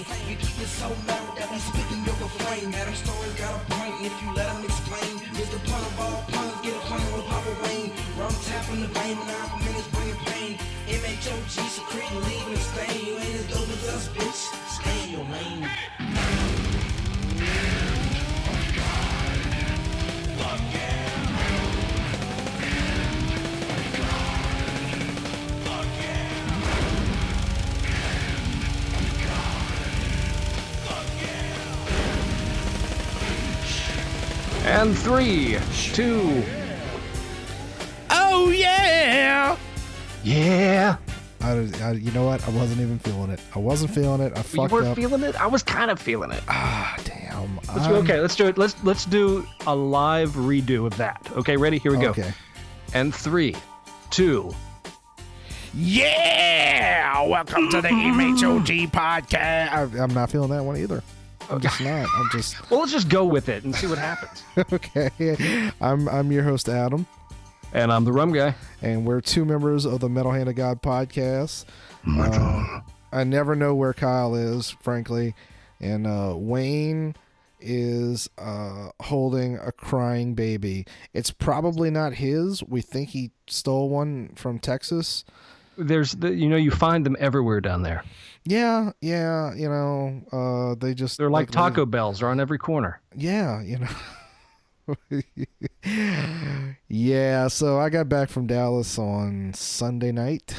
pain. You keep it so loud that we speaking your refrain. Adam Story's got a point if you let him explain. It's the pun of all puns, get a pun with Papa Wayne. Rum tapping the vein, 9 minutes bringing pain. MHOG secreting, leaving a stain. You ain't as dope as us, bitch. Stay in your lane. And 3, 2. Oh yeah! Yeah. You know what? I wasn't even feeling it. I fucked You up. weren't feeling it? I was kind of feeling it. Ah, damn. Okay, let's do it. Let's do a live redo of that. Okay, ready? Here we go. Okay. And 3, 2. Yeah! Welcome to the MHOG podcast. I'm not feeling that one either. I'm just not. Well, let's just go with it and see what happens. Okay. I'm your host, Adam. And I'm the Rum Guy. And we're 2 members of the Metal Hand of God podcast. I never know where Kyle is, frankly. And Wayne is holding a crying baby. It's probably not his. We think he stole one from Texas. You find them everywhere down there. Yeah, they're like Taco Bells. They're on every corner. Yeah, Yeah, so I got back from Dallas on Sunday night.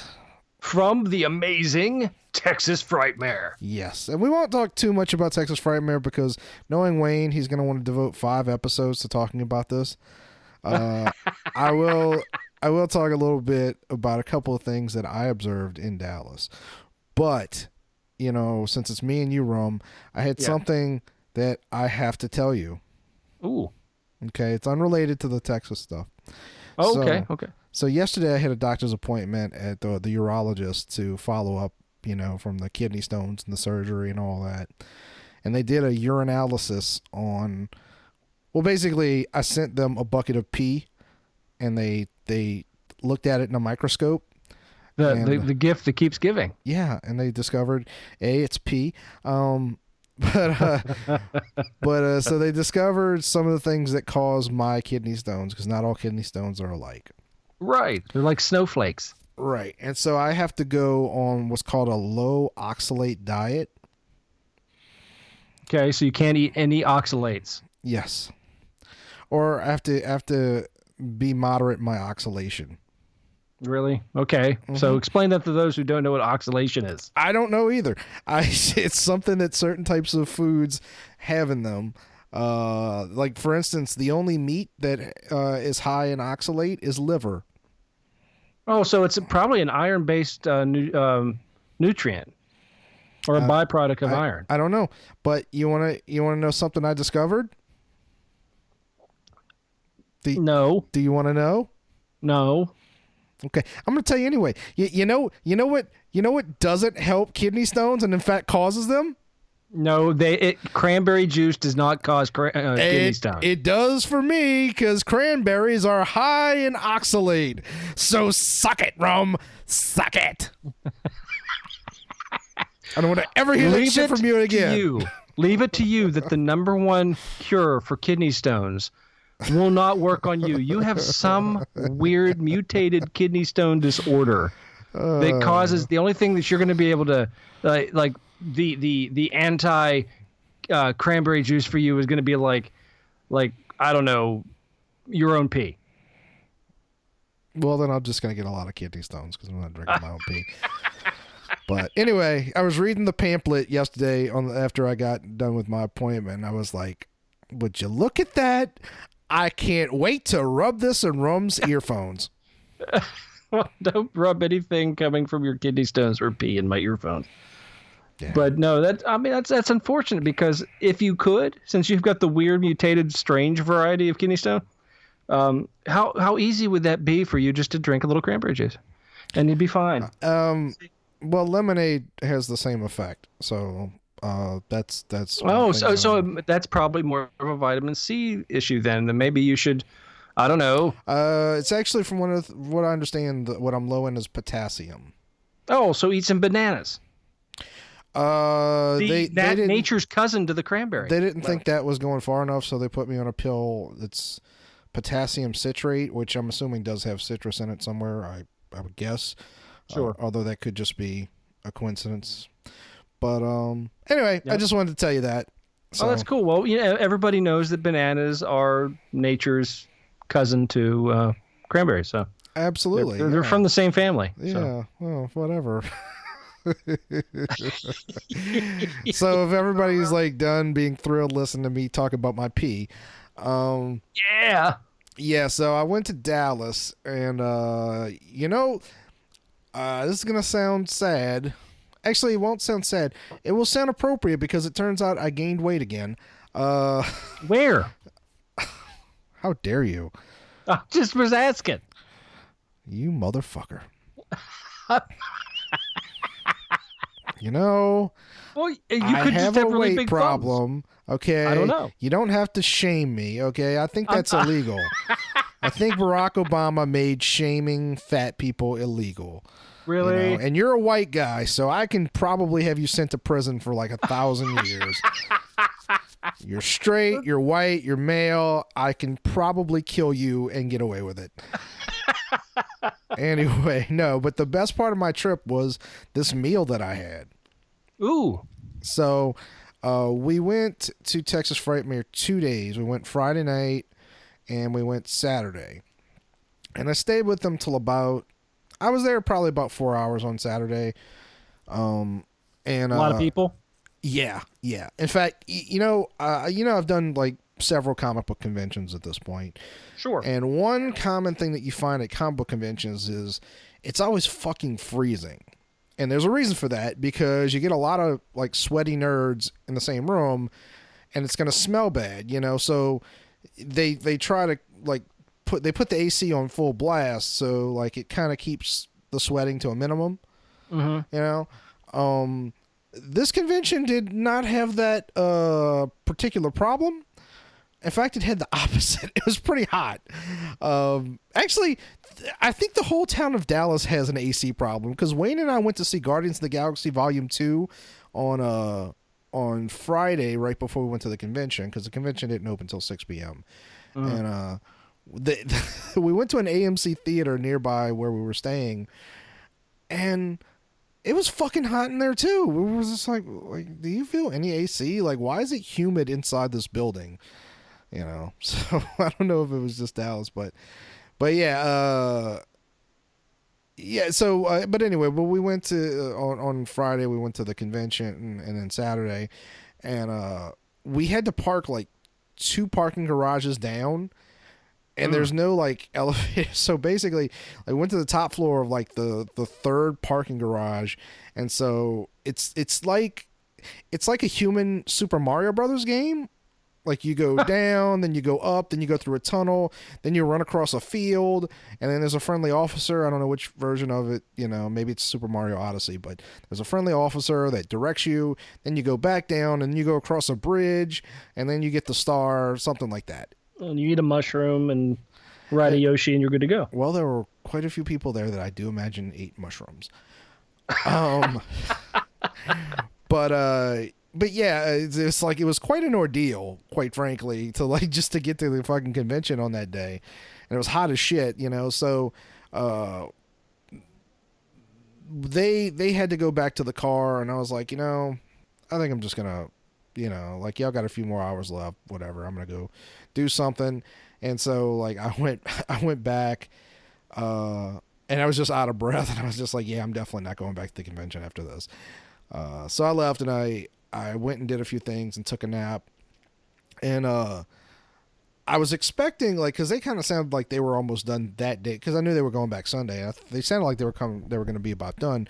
From the amazing Texas Frightmare. Yes, and we won't talk too much about Texas Frightmare because knowing Wayne, he's going to want to devote 5 episodes to talking about this. I will talk a little bit about a couple of things that I observed in Dallas. But, since it's me and you, Rum, I had something that I have to tell you. Ooh. Okay, it's unrelated to the Texas stuff. Oh, okay. So yesterday I had a doctor's appointment at the urologist to follow up, from the kidney stones and the surgery and all that. And they did a urinalysis on, well, basically I sent them a bucket of pee and they looked at it in a microscope. The gift that keeps giving. Yeah, and they discovered, it's pee. So they discovered some of the things that cause my kidney stones, because not all kidney stones are alike. Right. They're like snowflakes. Right. And so I have to go on what's called a low oxalate diet. Okay, so you can't eat any oxalates. Yes. Or I have to be moderate in my oxalation. Really? Okay. Mm-hmm. So explain that to those who don't know what oxalation is. I don't know either. It's something that certain types of foods have in them. Like, for instance, the only meat that is high in oxalate is liver. Oh, so it's probably an iron-based nutrient or a byproduct of iron. I don't know. But you wanna know something I discovered? No. Do you want to know? No. Okay, I'm going to tell you anyway. You know what doesn't help kidney stones and in fact causes them? No, cranberry juice does not cause kidney stones. It does for me because cranberries are high in oxalate. So suck it, Rum. Suck it. I don't want to ever hear that shit from you again. Leave it to you that the number one cure for kidney stones will not work on you. You have some weird mutated kidney stone disorder that causes the only thing that you're going to be able to like the anti cranberry juice for you is going to be like I don't know, your own pee. Well, then I'm just going to get a lot of kidney stones because I'm not drinking my own pee. But anyway, I was reading the pamphlet yesterday after I got done with my appointment. And I was like, would you look at that? I can't wait to rub this in Rum's earphones. Well, don't rub anything coming from your kidney stones or pee in my earphones. Yeah. But no, that's unfortunate because if you could, since you've got the weird mutated strange variety of kidney stone, how easy would that be for you just to drink a little cranberry juice and you'd be fine? Well, lemonade has the same effect, so that's. So that's probably more of a vitamin C issue then maybe you should. I don't know. It's actually from what I understand. What I'm low in is potassium. Oh, so eat some bananas. They didn't, nature's cousin to the cranberry. They didn't think that was going far enough, so they put me on a pill. It's potassium citrate, which I'm assuming does have citrus in it somewhere. I would guess. Sure. Although that could just be a coincidence. But anyway, I just wanted to tell you that. So. Oh, that's cool. Well, everybody knows that bananas are nature's cousin to cranberries. So absolutely, they're from the same family. Yeah. So. Well, whatever. So if everybody's like done being thrilled listening to me talk about my pee, yeah. So I went to Dallas, and this is gonna sound sad. Actually, it won't sound sad. It will sound appropriate because it turns out I gained weight again. Where? How dare you? I just was asking. You motherfucker. Well, you could I have just have a really weight big problem. thumbs. Okay, I don't know. You don't have to shame me. Okay, I think that's illegal. I think Barack Obama made shaming fat people illegal. Really? And you're a white guy, so I can probably have you sent to prison for like 1,000 years. You're straight, you're white, you're male. I can probably kill you and get away with it. Anyway, no, but the best part of my trip was this meal that I had. Ooh. So we went to Texas Frightmare 2 days. We went Friday night and we went Saturday. And I stayed with them till I was there probably about 4 hours on Saturday. And a lot of people? Yeah. In fact, I've done like several comic book conventions at this point. Sure. And one common thing that you find at comic book conventions is it's always fucking freezing. And there's a reason for that, because you get a lot of like sweaty nerds in the same room and it's going to smell bad, so they try to like put the AC on full blast, so like it kind of keeps the sweating to a minimum. Mm-hmm. This convention did not have that particular problem. In fact, it had the opposite. It was pretty hot. Actually, I think the whole town of Dallas has an AC problem, because Wayne and I went to see Guardians of the Galaxy Volume 2 on Friday right before we went to the convention, because the convention didn't open until 6 p.m. And we went to an AMC theater nearby where we were staying, and it was fucking hot in there too. We were just like, do you feel any AC? Like, why is it humid inside this building? So I don't know if it was just Dallas, but yeah. So, but anyway, we went to, on Friday, we went to the convention and then Saturday, and we had to park like 2 parking garages down, and there's no like elevator. So basically I went to the top floor of like the 3rd parking garage. And so it's like a human Super Mario Brothers game. Like you go down, then you go up, then you go through a tunnel, then you run across a field, and then there's a friendly officer. I don't know which version of it, maybe it's Super Mario Odyssey, but there's a friendly officer that directs you. Then you go back down and you go across a bridge, and then you get the star, something like that. And you eat a mushroom and ride a Yoshi and you're good to go. Well, there were quite a few people there that I do imagine ate mushrooms. But yeah, it's like, it was quite an ordeal, quite frankly, to like just to get to the fucking convention on that day. And it was hot as shit, so they had to go back to the car, and I was like, I think I'm just gonna, like, y'all got a few more hours left, whatever, I'm gonna go do something. And so like I went back, and I was just out of breath, and I was just like, yeah, I'm definitely not going back to the convention after this. So I left, and I went and did a few things and took a nap. And I was expecting, like, because they kind of sounded like they were almost done that day, because I knew they were going back Sunday. They sounded like they were going to be about done.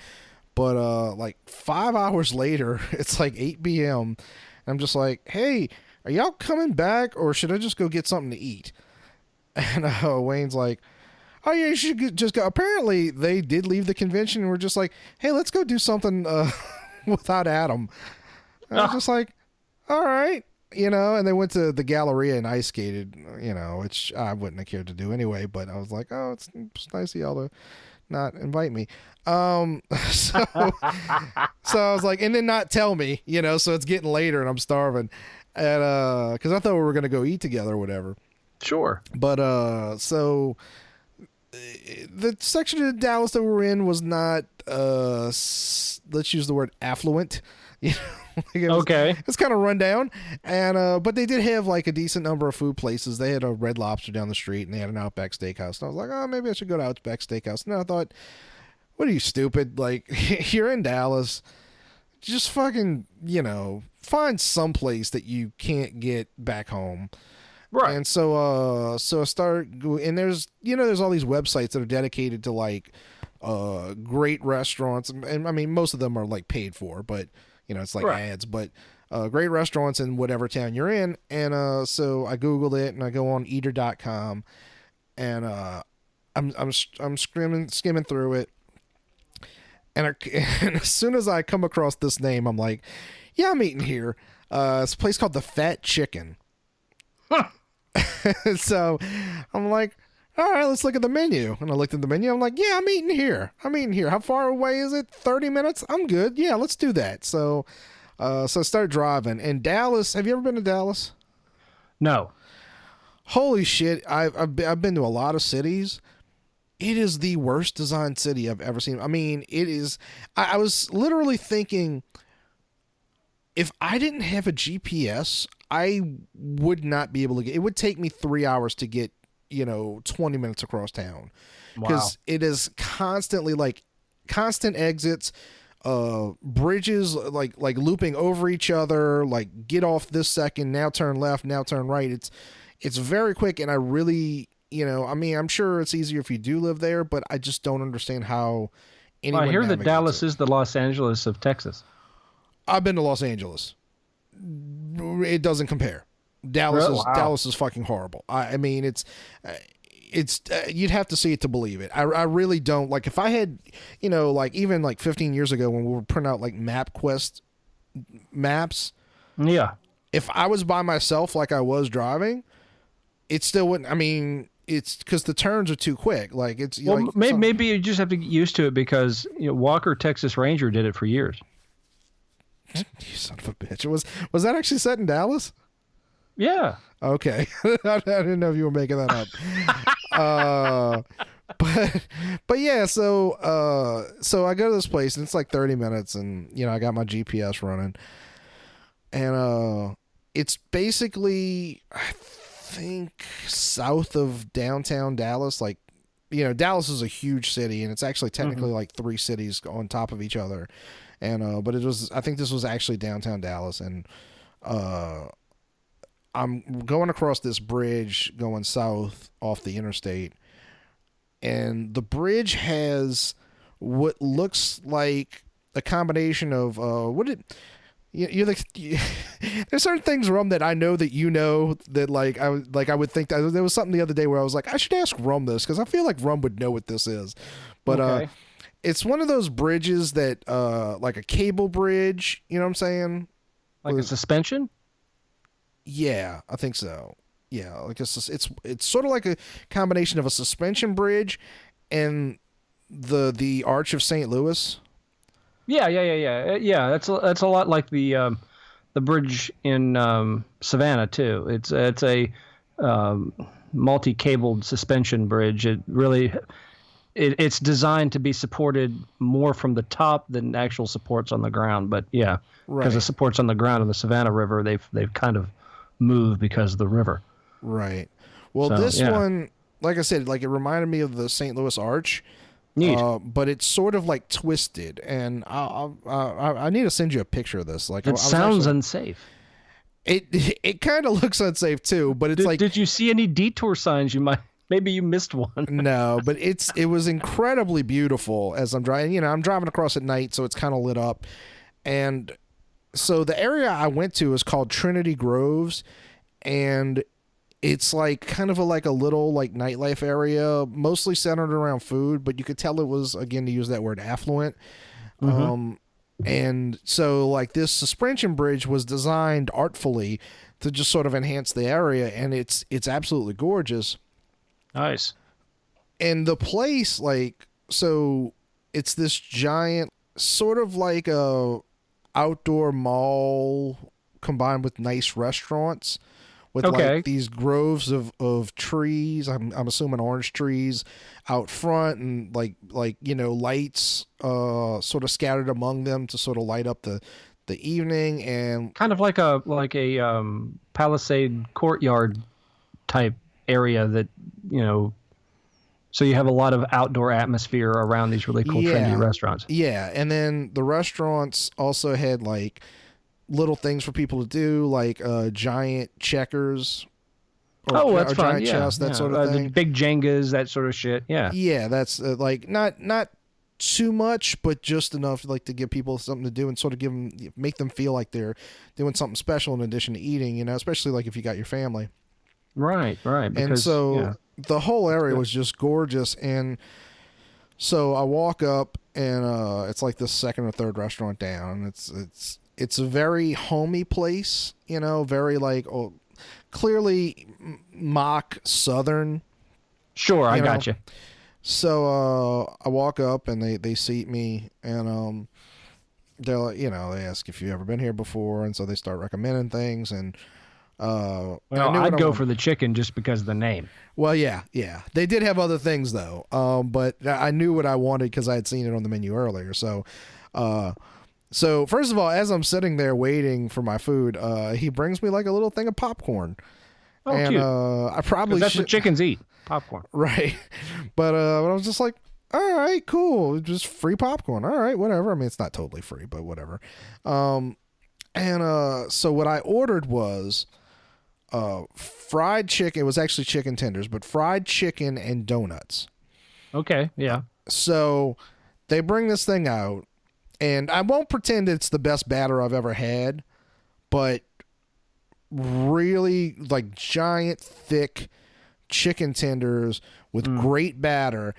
But like 5 hours later, it's like 8 p.m. And I'm just like, hey, are y'all coming back, or should I just go get something to eat? And Wayne's like, oh yeah, you should just go. Apparently they did leave the convention and were just like, hey, let's go do something without Adam. And I was just like, all right, and they went to the Galleria and ice skated, which I wouldn't have cared to do anyway, but I was like, oh, it's nice of y'all to not invite me? So I was like, and then not tell me, so it's getting later and I'm starving. And, cause I thought we were going to go eat together or whatever. Sure. But, so the section of Dallas that we were in was not, let's use the word affluent, Okay. It's kind of run down. And, but they did have like a decent number of food places. They had a Red Lobster down the street and they had an Outback Steakhouse. And I was like, oh, maybe I should go to Outback Steakhouse. And I thought, what are you, stupid? Like, you're in Dallas. Just fucking, find some place that you can't get back home. Right. And so I started, and there's all these websites that are dedicated to like, great restaurants. And I mean, most of them are like paid for, but it's like ads, but, great restaurants in whatever town you're in. And, so I Googled it and I go on eater.com and, I'm skimming through it. And as soon as I come across this name, I'm like, yeah, I'm eating here. It's a place called the Fat Chicken. Huh. So I'm like, all right, let's look at the menu. And I looked at the menu. I'm like, yeah, I'm eating here. How far away is it? 30 minutes? I'm good. Yeah, let's do that. So I started driving. And Dallas, have you ever been to Dallas? No. Holy shit. I've been to a lot of cities. It is the worst designed city I've ever seen. I mean, it is. I was literally thinking, if I didn't have a GPS, I would not be able to get. It would take me 3 hours to get, 20 minutes across town, because it is constantly like constant exits, bridges like looping over each other. Like, get off this second, now turn left, now turn right. It's very quick, and I really. I mean, I'm sure it's easier if you do live there, but I just don't understand how anyone. I hear that Dallas is the Los Angeles of Texas. I've been to Los Angeles. It doesn't compare. Dallas is fucking horrible. I mean, it's you'd have to see it to believe it. I really don't. Like, if I had, like even like 15 years ago when we were printing out like MapQuest maps. Yeah. If I was by myself, like I was driving, it still wouldn't. I mean. It's because the turns are too quick. Like, it's maybe you just have to get used to it, because Walker Texas Ranger did it for years. You son of a bitch! Was that actually set in Dallas? Yeah. Okay, I didn't know if you were making that up. But yeah. So I go to this place and it's like 30 minutes, and I got my GPS running, and it's basically. I think south of downtown Dallas. Like, Dallas is a huge city, and it's actually technically like 3 cities on top of each other. And but I think this was actually downtown Dallas, and I'm going across this bridge going south off the interstate, and the bridge has what looks like a combination of there's certain things, Rum, that I know that that I would think that there was something the other day where I was like, I should ask Rum this, because I feel like Rum would know what this is. But it's one of those bridges that like a cable bridge, you know what I'm saying? Like a suspension? Yeah, I think so. Yeah, like it's sort of like a combination of a suspension bridge and the Arch of St. Louis. Yeah. That's a lot like the bridge in Savannah too. It's a multi-cabled suspension bridge. It's designed to be supported more from the top than actual supports on the ground. But yeah, because the supports on the ground in the Savannah River, they've kind of moved because of the river. Right. Well, this one, like I said, like it reminded me of the St. Louis Arch. Neat. But it's sort of like twisted, and I need to send you a picture of this. Like, it sounds unsafe. It kind of looks unsafe too, but it's Did you see any detour signs? Maybe you missed one. No, but it was incredibly beautiful as I'm driving. I'm driving across at night, so it's kind of lit up, and so the area I went to is called Trinity Groves, and it's like kind of like a little like nightlife area, mostly centered around food, but you could tell it was, again, to use that word, affluent. And so like this suspension bridge was designed artfully to just sort of enhance the area, and it's absolutely gorgeous. Nice. And the place, like, so it's this giant, sort of like a outdoor mall combined with nice restaurants with like these groves of trees. I'm assuming orange trees out front, and like lights sort of scattered among them to sort of light up the evening, and kind of like a Palisade courtyard type area that, so you have a lot of outdoor atmosphere around these really cool trendy restaurants. Yeah, and then the restaurants also had like little things for people to do, like giant checkers. That's fun. Giant chess, that sort of thing. The big Jengas, that sort of shit. Yeah. Yeah, that's like not too much, but just enough like to give people something to do and sort of make them feel like they're doing something special in addition to eating. Especially like if you got your family. Right. Because, and so the whole area was just gorgeous, and so I walk up, and it's like the second or third restaurant down. It's a very homey place, very like clearly mock Southern. Sure, I got you. So I walk up, and they seat me, and they're like, they ask if you've ever been here before, and so they start recommending things, and I'd go for the chicken just because of the name. Well, yeah. They did have other things though, but I knew what I wanted because I had seen it on the menu earlier. So first of all, as I'm sitting there waiting for my food, he brings me like a little thing of popcorn. Oh, and cute. I probably that's what chickens eat, popcorn. Right, but I was just like, all right, cool, just free popcorn. All right, whatever. I mean, it's not totally free, but whatever. So what I ordered was fried chicken. It was actually chicken tenders, but fried chicken and donuts. Okay, yeah. So they bring this thing out, and I won't pretend it's the best batter I've ever had, but really like giant, thick chicken tenders with great batter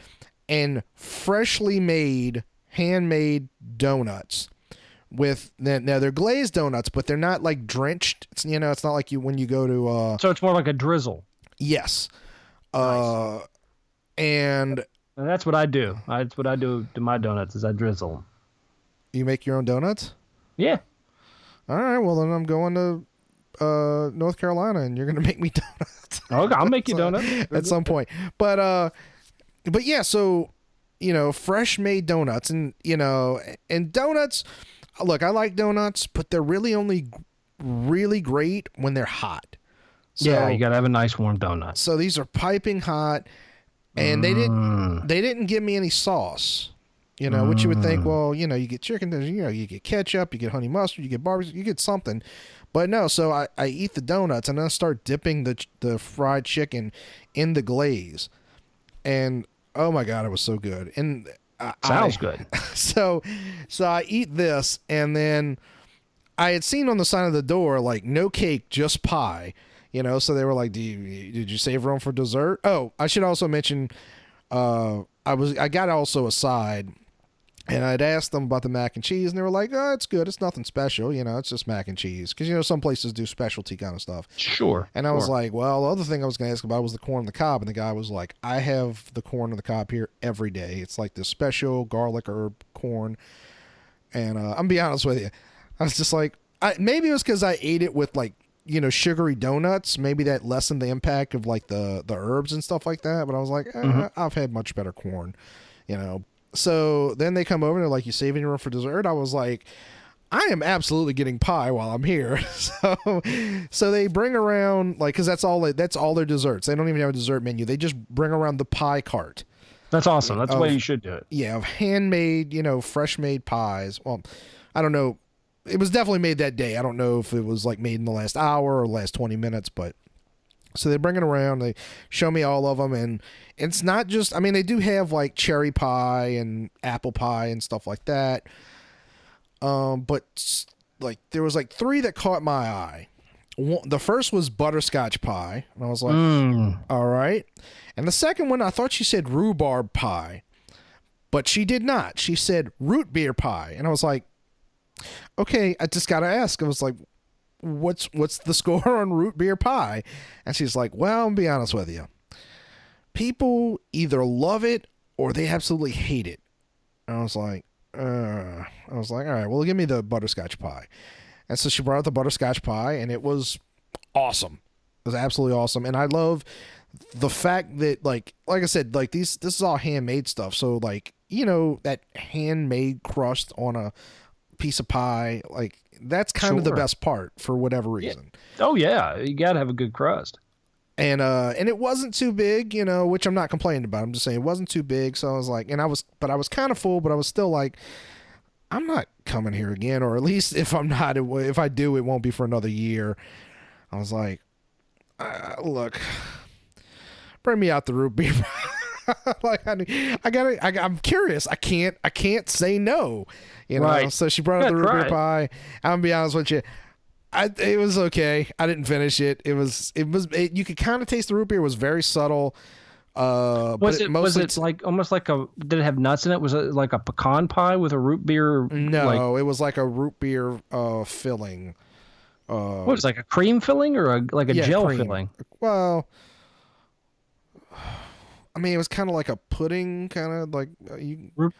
and freshly made, handmade donuts. Now they're glazed donuts, but they're not like drenched. It's it's not like when you go to so it's more like a drizzle. Yes. Nice. And that's what I do. That's what I do to my donuts is I drizzle them. You make your own donuts? Yeah. All right. Well, then I'm going to North Carolina, and you're going to make me donuts. Okay, I'll make you donuts at some point. But yeah. So fresh made donuts, and and donuts. Look, I like donuts, but they're really only really great when they're hot. So, yeah, you gotta have a nice warm donut. So these are piping hot, and they didn't give me any sauce. Which you would think, well, you get chicken, you get ketchup, you get honey mustard, you get barbecue, you get something. But no, so I eat the donuts, and then I start dipping the fried chicken in the glaze. And oh my God, it was so good. And sounds good. So I eat this, and then I had seen on the sign of the door, like, no cake, just pie. So they were like, did you save room for dessert? Oh, I should also mention, I got also a side, and I'd asked them about the mac and cheese, and they were like, oh, it's good. It's nothing special. It's just mac and cheese. Because, some places do specialty kind of stuff. Sure. And I was like, well, the other thing I was going to ask about was the corn on the cob. And the guy was like, I have the corn on the cob here every day. It's like this special garlic herb corn. And I'm going to be honest with you. I was just like, maybe it was because I ate it with like, sugary donuts. Maybe that lessened the impact of like the herbs and stuff like that. But I was like, I've had much better corn, So then they come over and they're like, you saving room for dessert? I was like, I am absolutely getting pie while I'm here. So they bring around, like, because that's all their desserts. They don't even have a dessert menu. They just bring around the pie cart. That's awesome. That's the way you should do it. Yeah, of handmade, fresh made pies. Well, I don't know. It was definitely made that day. I don't know if it was like made in the last hour or last 20 minutes, but so they bring it around. They show me all of them, and it's not just, they do have like cherry pie and apple pie and stuff like that. But like there was like 3 that caught my eye. The first was butterscotch pie, and I was like, all right. And the second one, I thought she said rhubarb pie, but she did not. She said root beer pie, and I was like, okay, I just gotta ask. I was like, what's the score on root beer pie? And she's like, well, I'll be honest with you. People either love it or they absolutely hate it. And I was like, all right, well, give me the butterscotch pie. And so she brought out the butterscotch pie, and it was awesome. It was absolutely awesome. And I love the fact that, like I said, like this is all handmade stuff. So, like, you know, that handmade crust on a piece of pie, like, that's kind of the best part for whatever reason. Yeah. Oh, yeah. You got to have a good crust. And it wasn't too big, you know, which I'm not complaining about. I'm just saying it wasn't too big. So I was like, I was kind of full, but I was still like, I'm not coming here again, or at least if I'm not, if I do, it won't be for another year. I was like, look, bring me out the root beer. Like, I'm curious. I can't say no, you know? Right. So she brought out the root beer pie. I'm gonna be honest with you. It was okay. I didn't finish it. You could kind of taste the root beer. It was very subtle. Was it like almost like did it have nuts in it? Was it like a pecan pie with a root beer? No, it was like a root beer filling. What was it, like a cream filling or a gel cream. filling? Well, I mean, it was kind of like a pudding, kind of like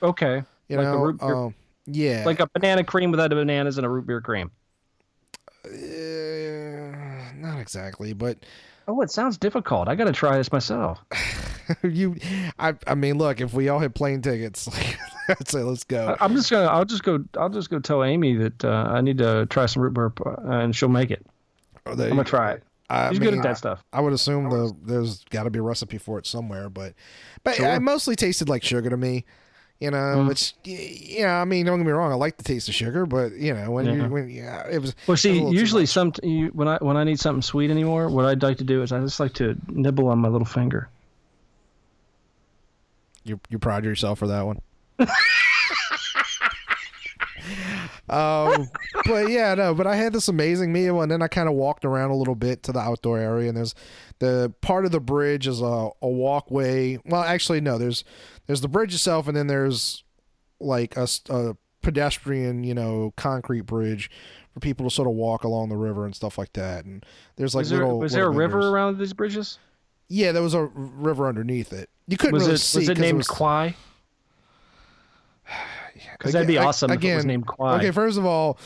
okay. You like know, a root beer, yeah, like a banana cream without the bananas and a root beer cream. Not exactly, but oh, it sounds difficult. I got to try this myself. I mean, look, if we all had plane tickets, I'd say let's go. I'll just go tell Amy that I need to try some root beer, and she'll make it. I'm gonna try it. She's good at that stuff. I would assume there's got to be a recipe for it somewhere, but sure. It mostly tasted like sugar to me. You know, which, yeah, I mean, don't get me wrong, I like the taste of sugar, but you know, it was. Well, see, usually when I need something sweet anymore, what I'd like to do is I just like to nibble on my little finger. You're proud of yourself for that one. But yeah, no, but I had this amazing meal, and then I kind of walked around a little bit to the outdoor area, and there's the part of the bridge is a walkway. Well, actually, no, there's the bridge itself, and then there's like a pedestrian, you know, concrete bridge for people to sort of walk along the river and stuff like that. And there's like was there a river around these bridges? Yeah, there was a river underneath it. You couldn't really see. Was it named Kwai? Because that'd be awesome if it was named Kwai. Okay, first of all,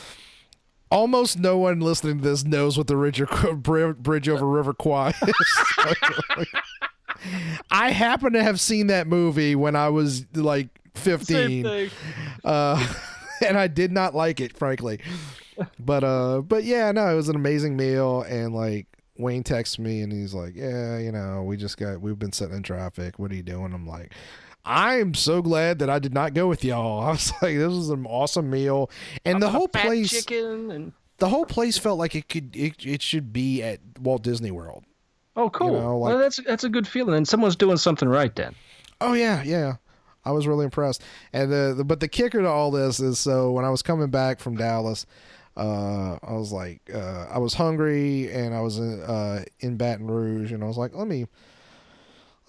almost no one listening to this knows what the bridge over River Kwai is. I happen to have seen that movie when I was like 15, and I did not like it, frankly. But yeah, no, it was an amazing meal, and like Wayne texts me and he's like, "Yeah, you know, we've been sitting in traffic. What are you doing?" I'm like, I'm so glad that I did not go with y'all. I was like, this was an awesome meal, and the whole place, the whole place felt like it should be at Walt Disney World. Oh, cool. You know, well, that's a good feeling, and someone's doing something right then. Oh yeah. I was really impressed, and but the kicker to all this is, so when I was coming back from Dallas, I was like, I was hungry, and I was in Baton Rouge, and I was like, let me,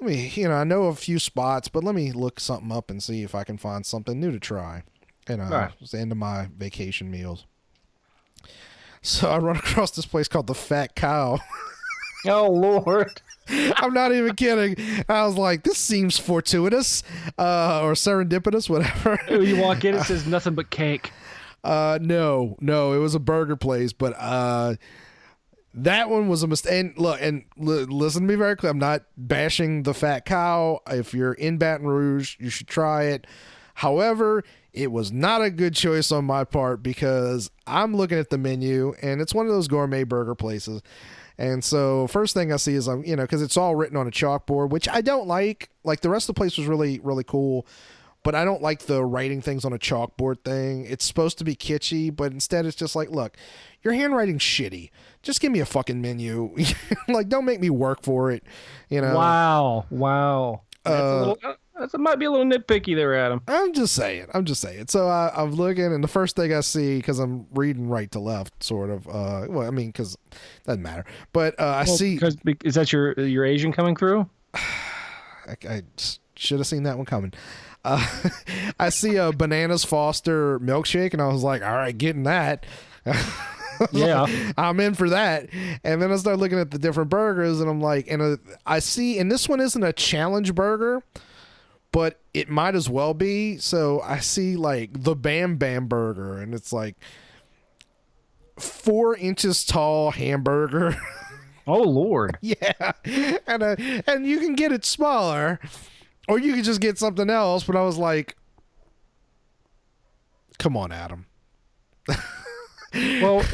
you know, I know a few spots, but let me look something up and see if I can find something new to try. And it was the end of my vacation meals. So I run across this place called the Fat Cow. Oh, Lord. I'm not even kidding. I was like, this seems fortuitous or serendipitous, whatever. You walk in, it says nothing but cake. No, it was a burger place, but that one was a mistake. And look, listen to me very clearly. I'm not bashing the Fat Cow. If you're in Baton Rouge, you should try it. However, it was not a good choice on my part, because I'm looking at the menu, and it's one of those gourmet burger places. And so first thing I see is, because it's all written on a chalkboard, which I don't like. Like, the rest of the place was really, really cool, but I don't like the writing things on a chalkboard thing. It's supposed to be kitschy, but instead it's just like, look, your handwriting's shitty. Just give me a fucking menu. Like, don't make me work for it. You know. Wow. That might be a little nitpicky there, Adam. I'm just saying. So I'm looking, and the first thing I see, because I'm reading right to left, sort of. Well, I mean, because it doesn't matter. But I see. Is that your Asian coming through? I should have seen that one coming. I see a Bananas Foster milkshake, and I was like, all right, getting that. Yeah, I'm in for that. And then I start looking at the different burgers, and I'm like, I see, and this one isn't a challenge burger, but it might as well be. So I see like the Bam Bam Burger, and it's like 4 inches tall hamburger. Oh Lord. Yeah, and you can get it smaller, or you can just get something else. But I was like, come on, Adam. Well,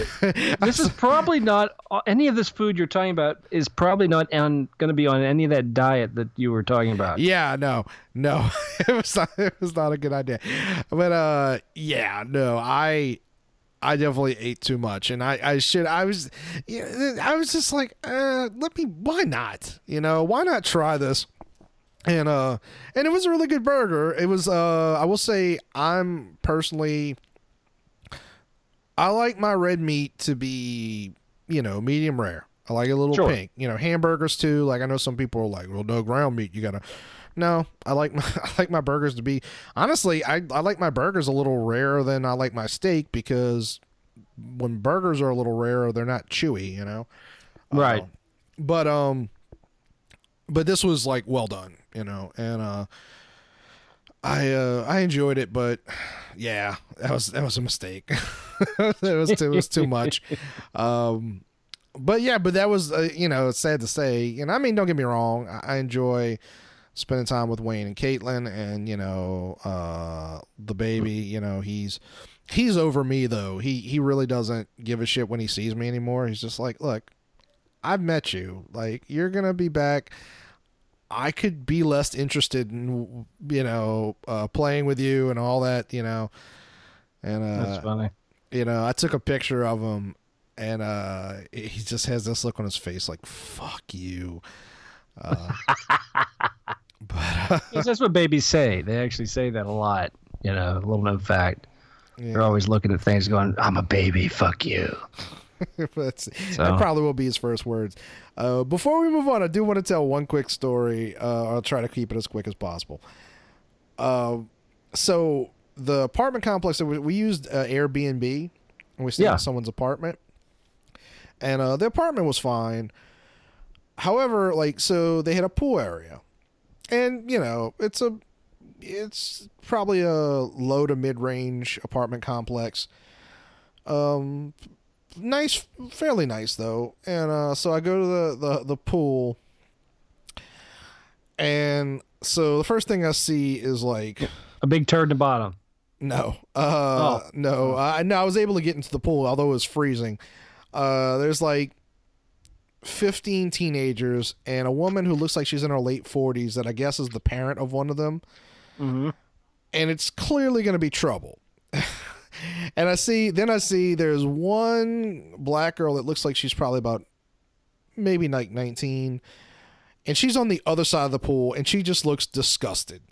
this is probably not any of this food you're talking about is probably not going to be on any of that diet that you were talking about. Yeah, no, it was not a good idea. But yeah, no, I definitely ate too much, and I was just like, why not? Why not try this? And it was a really good burger. It was, I will say, I like my red meat to be, medium rare. I like it a little pink. Hamburgers too. Like I know some people are like, well, no ground meat. You gotta. No, I like my burgers to be. Honestly, I like my burgers a little rarer than I like my steak, because when burgers are a little rarer, they're not chewy. Right. But this was like well done. And I enjoyed it, but yeah, that was a mistake. it was too much. But that was it's sad to say. And I mean, don't get me wrong, I enjoy spending time with Wayne and Caitlin, and the baby. He's over me though. He really doesn't give a shit when he sees me anymore. He's just like, look, I've met you. Like, you're gonna be back. I could be less interested in, playing with you and all that, And that's funny. I took a picture of him, and he just has this look on his face like, fuck you. But that's what babies say. They actually say that a lot. A little known fact. Yeah. They're always looking at things going, I'm a baby, fuck you. That probably will be his first words. Before we move on, I do want to tell one quick story. I'll try to keep it as quick as possible. So the apartment complex that we used Airbnb, and we stayed in someone's apartment, and the apartment was fine. However, so they had a pool area, and it's probably a low to mid range apartment complex. Nice, fairly nice though. And so I go to the pool, and so the first thing I see is like a big turd in the bottom. No, no. I was able to get into the pool, although it was freezing. There's like 15 teenagers and a woman who looks like she's in her late 40s that I guess is the parent of one of them. Mm-hmm. And it's clearly going to be trouble. And I see there's one black girl that looks like she's probably about maybe like 19, and she's on the other side of the pool, and she just looks disgusted.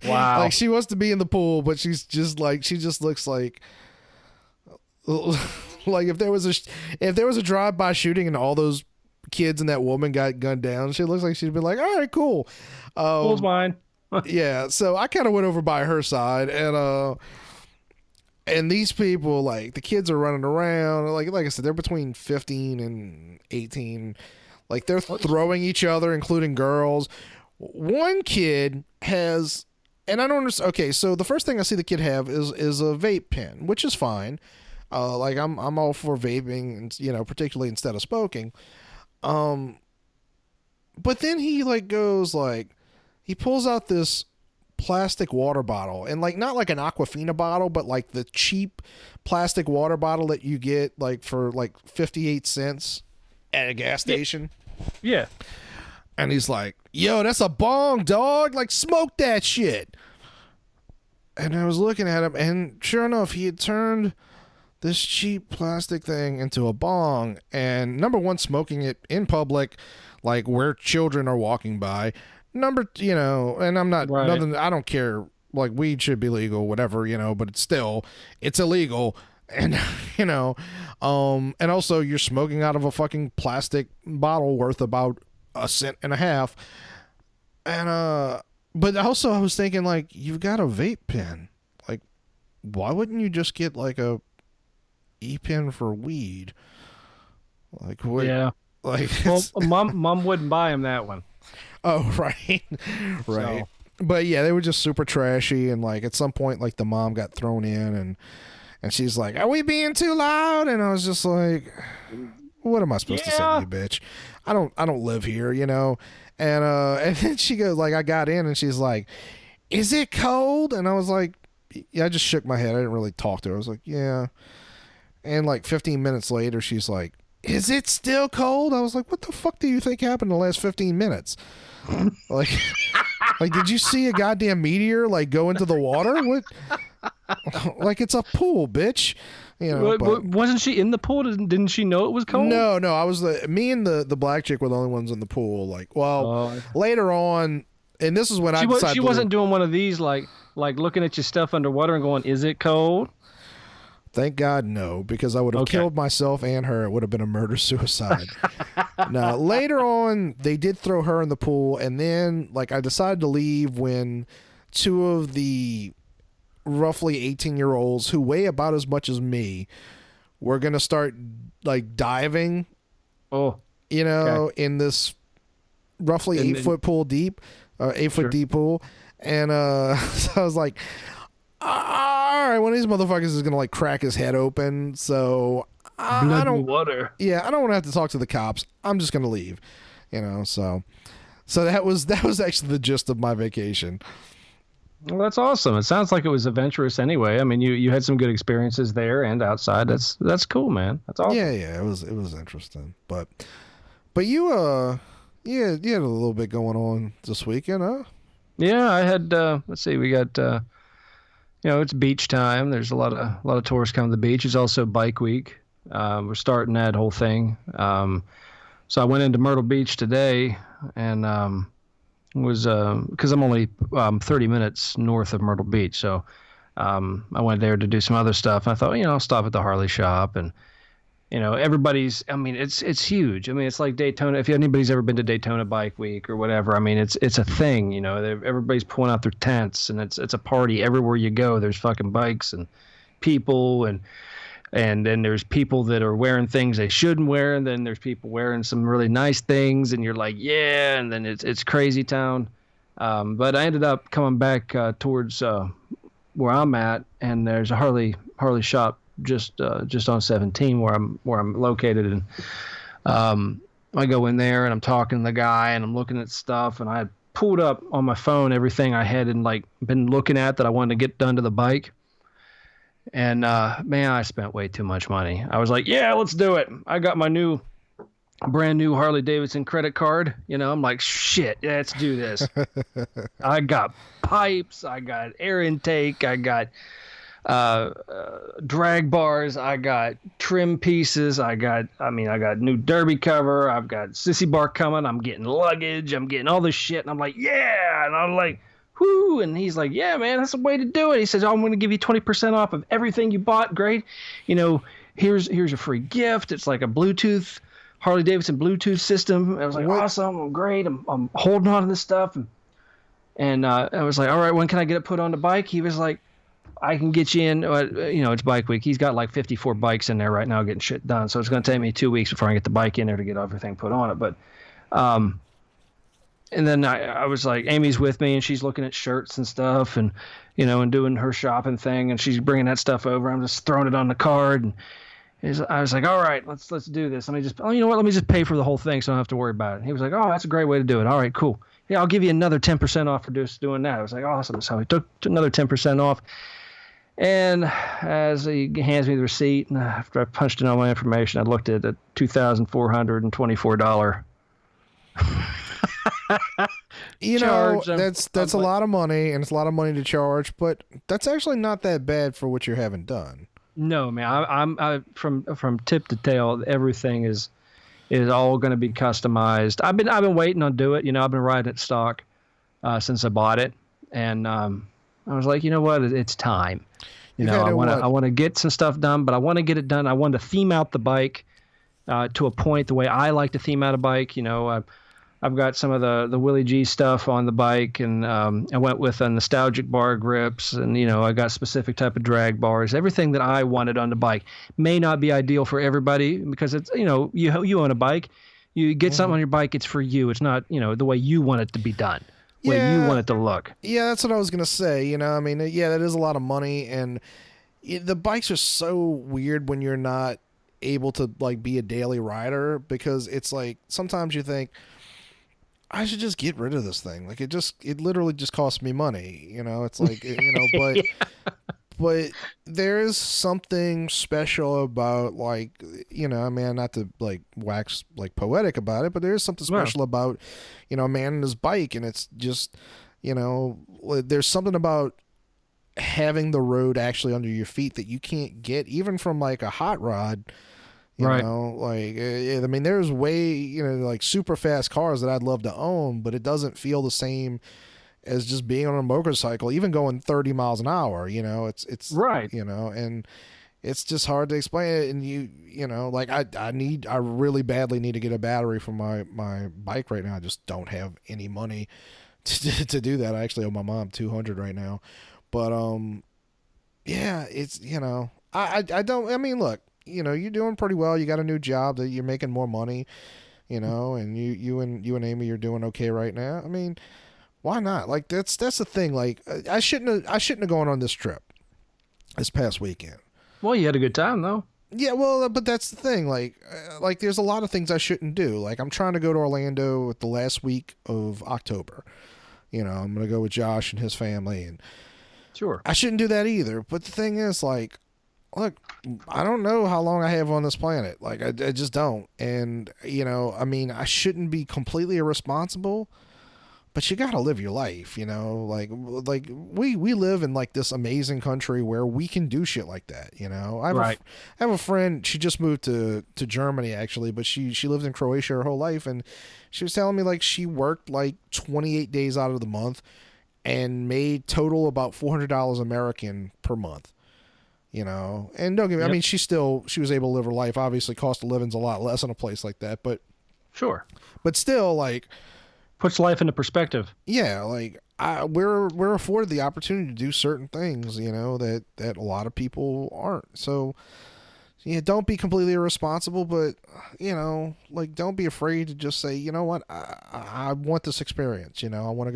Wow. Like she wants to be in the pool, but she just looks like if there was a drive-by shooting and all those kids and that woman got gunned down, she looks like she'd be like, all right, cool. Pool's mine. Yeah, so I kind of went over by her side, and these people, like, the kids are running around, like I said, they're between 15 and 18, like they're throwing each other, including girls. One kid has, and I don't understand. Okay, so the first thing I see the kid have is a vape pen, which is fine. Like I'm all for vaping, and particularly instead of smoking. But then he he pulls out this plastic water bottle, and like not like an Aquafina bottle, but like the cheap plastic water bottle that you get like for like 58 cents at a gas station. Yeah. And he's like, yo, that's a bong, dog. Like, smoke that shit. And I was looking at him, and sure enough, he had turned this cheap plastic thing into a bong. And number one, smoking it in public, like where children are walking by. And I'm not, right. Nothing, I don't care. Like, weed should be legal, whatever, but it's illegal. And, and also you're smoking out of a fucking plastic bottle worth about $1.50 cents. And, but also I was thinking, like, you've got a vape pen. Like, why wouldn't you just get like a e-pen for weed? Like, what? Yeah. Like, well, mom wouldn't buy him that one. Oh, right. Right. So, But yeah, they were just super trashy, and like at some point, like the mom got thrown in, and she's like, "Are we being too loud?" And I was just like, "What am I supposed to say to you, bitch? I don't live here, you know." And and then she goes like, I got in, and she's like, "Is it cold?" And I was like, "Yeah." I just shook my head. I didn't really talk to her. I was like, "Yeah." And like 15 minutes later, she's like, "Is it still cold?" I was like, "What the fuck do you think happened in the last 15 minutes?" Like, like, did you see a goddamn meteor like go into the water? What? Like, it's a pool, bitch. You know, but wasn't she in the pool? Didn't she know it was cold? no, I was me and the black chick were the only ones in the pool. Like, well, later on, and this is when I decided she wasn't doing one of these like looking at your stuff underwater and going, "Is it cold?" Thank God, no, because I would have killed myself and her. It would have been a murder-suicide. Now, later on, they did throw her in the pool, and then, like, I decided to leave when two of the roughly 18-year-olds who weigh about as much as me were going to start, like, diving, you know, in this roughly 8-foot pool deep, 8-foot deep pool. And so I was like, all right, one of these motherfuckers is gonna like crack his head open. So I don't water. Yeah, I don't want to have to talk to the cops. I'm just gonna leave, you know. So that was actually the gist of my vacation. Well, that's awesome. It sounds like it was adventurous anyway. I mean, you had some good experiences there and outside. That's cool, man. That's awesome. Yeah, it was interesting. But you you had a little bit going on this weekend, huh? Yeah, I had. Let's see, we got. You know, it's beach time. There's a lot of tourists come to the beach. It's also bike week. We're starting that whole thing. So I went into Myrtle Beach today, and was because I'm only 30 minutes north of Myrtle Beach. So I went there to do some other stuff. And I thought, you know, I'll stop at the Harley shop, and you know, everybody's. I mean, it's huge. I mean, it's like Daytona. If anybody's ever been to Daytona Bike Week or whatever, I mean, it's a thing. You know, everybody's pulling out their tents, and it's a party everywhere you go. There's fucking bikes and people, and then there's people that are wearing things they shouldn't wear, and then there's people wearing some really nice things, and you're like, yeah, and then it's crazy town. But I ended up coming back towards where I'm at, and there's a Harley shop just on 17 where I'm located, and I go in there and I'm talking to the guy and I'm looking at stuff, and I had pulled up on my phone everything I had and like been looking at that I wanted to get done to the bike, and man, I spent way too much money. I was like, yeah, let's do it. I got my brand new Harley Davidson credit card. You know, I'm like, shit, yeah, let's do this. I got pipes, I got air intake, I got drag bars, I got trim pieces, I got new derby cover, I've got sissy bar coming, I'm getting luggage, I'm getting all this shit, and I'm like, yeah, and I'm like, whoo, and he's like, yeah, man, that's the way to do it. He says, oh, I'm going to give you 20% off of everything you bought. Great, you know, here's a free gift. It's like a Bluetooth, Harley Davidson Bluetooth system. I was like, awesome, I'm great, I'm holding on to this stuff, and I was like, all right, when can I get it put on the bike? He was like, I can get you in, you know, it's bike week. He's got like 54 bikes in there right now getting shit done. So it's going to take me 2 weeks before I get the bike in there to get everything put on it. But, and then I was like, Amy's with me and she's looking at shirts and stuff and, you know, and doing her shopping thing. And she's bringing that stuff over. I'm just throwing it on the card. And I was like, all right, let's do this. You know what? Let me just pay for the whole thing so I don't have to worry about it. And he was like, oh, that's a great way to do it. All right, cool. Yeah, I'll give you another 10% off for just doing that. I was like, awesome. So he took another 10% off. And as he hands me the receipt, and after I punched in all my information, I looked at a $2,424. You know, that's a lot of money, and it's a lot of money to charge, but that's actually not that bad for what you're having done. No, man, I'm from tip to tail, everything is all going to be customized. I've been waiting on do it. You know, I've been riding it stock since I bought it, and I was like, you know what, it's time. You know, I want to get some stuff done, but I want to get it done. I want to theme out the bike to a point the way I like to theme out a bike. You know, I've got some of the Willie G stuff on the bike, and I went with a nostalgic bar grips, and you know, I got specific type of drag bars. Everything that I wanted on the bike may not be ideal for everybody because it's, you know, you own a bike, You get something on your bike, it's for you. It's not, the way you want it to be done, the way you want it to look. Yeah, that's what I was gonna say. I mean, yeah, that is a lot of money, and the bikes are so weird when you're not able to like be a daily rider, because it's like sometimes you think I should just get rid of this thing. Like it literally just costs me money. It's like but. Yeah. But there is something special about, like, I mean, not to like wax like poetic about it, but there is something special about, a man and his bike, and it's just, there's something about having the road actually under your feet that you can't get even from like a hot rod. Like, I mean, there's way, like super fast cars that I'd love to own, but it doesn't feel the same as just being on a motorcycle, even going 30 miles an hour. It's right. And it's just hard to explain it. And like I really badly need to get a battery for my bike right now. I just don't have any money to do that. I actually owe my mom $200 right now, but yeah, it's I don't. I mean, look, you're doing pretty well. You got a new job that you're making more money, and you and Amy, you're doing okay right now. I mean, why not? Like that's the thing. Like I shouldn't have gone on this trip this past weekend. Well, you had a good time though. Yeah, well, but that's the thing. Like there's a lot of things I shouldn't do. Like I'm trying to go to Orlando at the last week of October. I'm gonna go with Josh and his family, and sure, I shouldn't do that either. But the thing is, like, look, I don't know how long I have on this planet. Like I just don't. And I mean, I shouldn't be completely irresponsible. But you gotta live your life, like we live in like this amazing country where we can do shit like that, I have a friend, she just moved to Germany actually, but she lived in Croatia her whole life, and she was telling me like she worked like 28 days out of the month and made total about $400 American per month, and don't get me, I mean, she was able to live her life. Obviously cost of living's a lot less in a place like that, but sure, but still, like, puts life into perspective. Yeah, like we're afforded the opportunity to do certain things, that a lot of people aren't. So, yeah, don't be completely irresponsible, but like don't be afraid to just say, you know what, I want this experience. I want to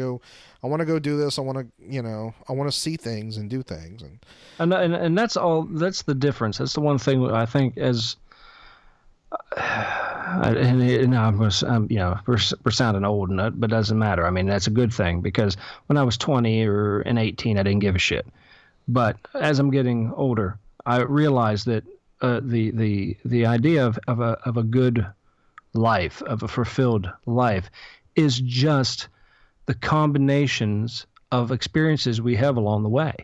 go do this. I want to see things and do things, and that's all. That's the difference. That's the one thing I think as. We're sounding old, but it doesn't matter. I mean, that's a good thing, because when I was 20 and 18, I didn't give a shit. But as I'm getting older, I realize that the idea of a good life, of a fulfilled life, is just the combinations of experiences we have along the way,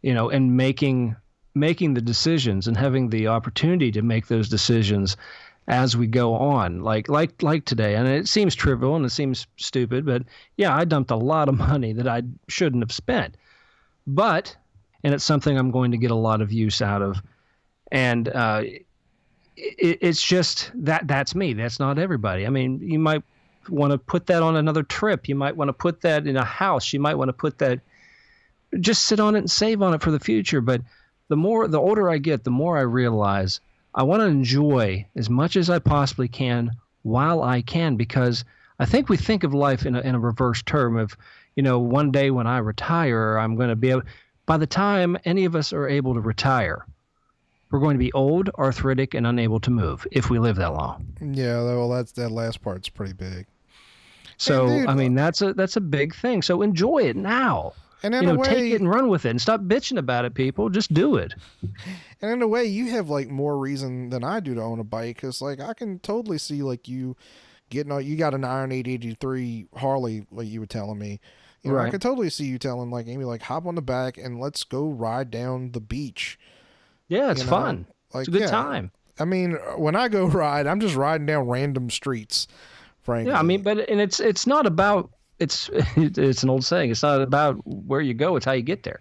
and making the decisions and having the opportunity to make those decisions as we go on, like today. And it seems trivial and it seems stupid, but yeah, I dumped a lot of money that I shouldn't have spent, and it's something I'm going to get a lot of use out of. And it's just that's me. That's not everybody. I mean, you might want to put that on another trip. You might want to put that in a house. You might want to put that, just sit on it and save on it for the future. But the older I get, the more I realize I want to enjoy as much as I possibly can while I can, because I think we think of life in a reverse term of, one day when I retire, I'm going to be able, by the time any of us are able to retire, we're going to be old, arthritic, and unable to move if we live that long. Yeah, well, that last part's pretty big. So, I mean, that's a big thing. So enjoy it now. And in a way, take it and run with it, and stop bitching about it, people. Just do it. And in a way, you have like more reason than I do to own a bike, because like I can totally see like you got an Iron 883 Harley, like you were telling me. Right. I could totally see you telling like Amy, like, hop on the back and let's go ride down the beach. Yeah, it's fun. Like, it's a good time. I mean, when I go ride, I'm just riding down random streets, frankly. Yeah, I mean, it's not about. It's an old saying. It's not about where you go. It's how you get there.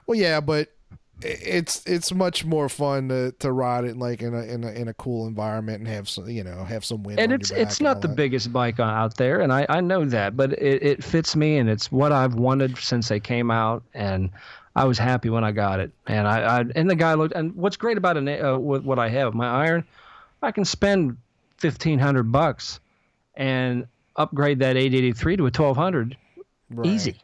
Well, yeah, but it's much more fun to ride it like in a cool environment and have some wind. And on your back it's not the biggest bike out there, and I know that, but it fits me, and it's what I've wanted since they came out, and I was happy when I got it. And and the guy looked. And what's great about what I have, my Iron, I can spend $1,500 and upgrade that 883 to a 1200. Right. Easy.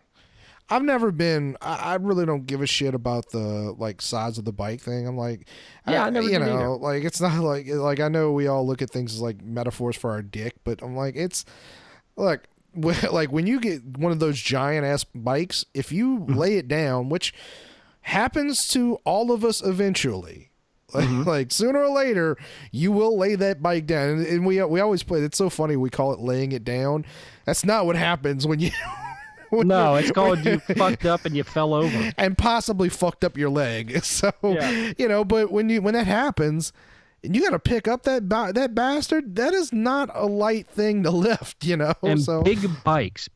I've never been. I really don't give a shit about the like size of the bike thing. I'm like, Yeah, I never you did know, either. like it's not like I know we all look at things as like metaphors for our dick, but I'm like, it's look like when you get one of those giant ass bikes, if you lay it down, which happens to all of us eventually. Like sooner or later, you will lay that bike down, and we always play. It's so funny. We call it laying it down. That's not what happens when you. No, it's called you fucked up and you fell over. And possibly fucked up your leg. So, Yeah. you know, but when that happens, and you got to pick up that bastard, that is not a light thing to lift, you know? And so big bikes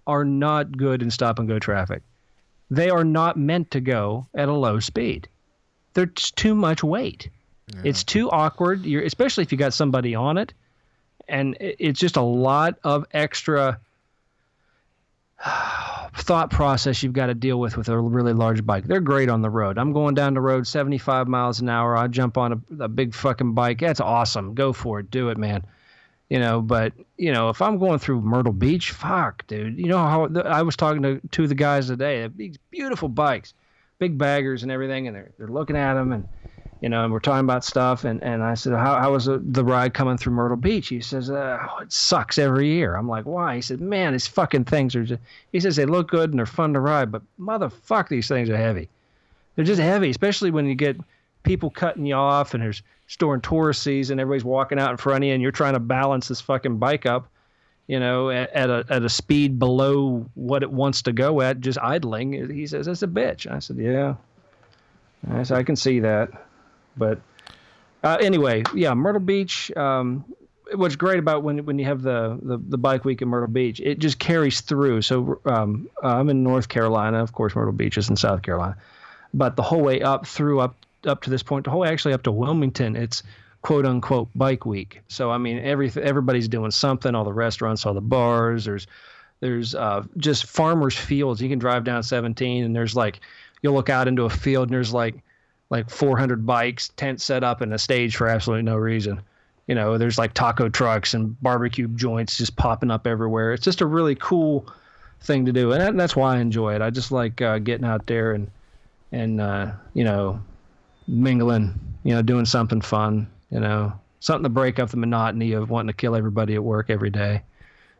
are not good in stop and go traffic. They are not meant to go at a low speed. There's too much weight. Yeah. It's too awkward, especially if you got somebody on it. And it's just a lot of extra thought process you've got to deal with a really large bike. They're great on the road. I'm going down the road 75 miles an hour. I jump on a big fucking bike. That's awesome. Go for it. Do it, man. You know, but, you know, if I'm going through Myrtle Beach, fuck, dude. You know how I was talking to two of the guys today. These beautiful bikes, big baggers and everything, and they're looking at them, and, you know, and we're talking about stuff, and I said, how was the ride coming through Myrtle Beach? He says, it sucks every year. I'm like, why? He said, man, these fucking things are just, he says, they look good and they're fun to ride, but motherfuck, these things are heavy. They're just heavy, especially when you get people cutting you off and there's storing tourist season, everybody's walking out in front of you and you're trying to balance this fucking bike up, you know, at a speed below what it wants to go at, just idling. He says, that's a bitch. I said, yeah. I said, I can see that. But anyway, yeah, Myrtle Beach. What's great about when you have the bike week in Myrtle Beach, it just carries through. So I'm in North Carolina, of course. Myrtle Beach is in South Carolina, but the whole way up to this point, the whole way actually up to Wilmington, it's quote unquote bike week. So I mean, everybody's doing something. All the restaurants, all the bars. There's just farmers' fields. You can drive down 17, and there's like, you'll look out into a field, and there's like 400 bikes, tents set up, and a stage for absolutely no reason. You know, there's like taco trucks and barbecue joints just popping up everywhere. It's just a really cool thing to do, and that's why I enjoy it. I just like getting out there and you know, mingling, you know, doing something fun, you know, something to break up the monotony of wanting to kill everybody at work every day.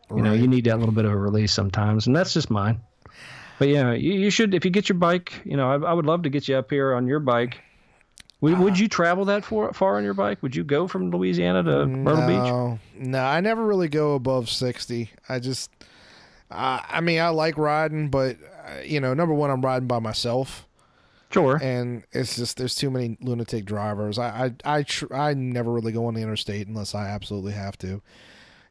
You know, you need that little bit of a release sometimes, and that's just mine. But yeah, you should, if you get your bike, you know, I would love to get you up here on your bike. Would you travel that far on your bike? Would you go from Louisiana to Myrtle Beach? No, I never really go above 60. I mean, I like riding, but you know, number one, I'm riding by myself. Sure. And it's just, there's too many lunatic drivers. I never really go on the interstate unless I absolutely have to,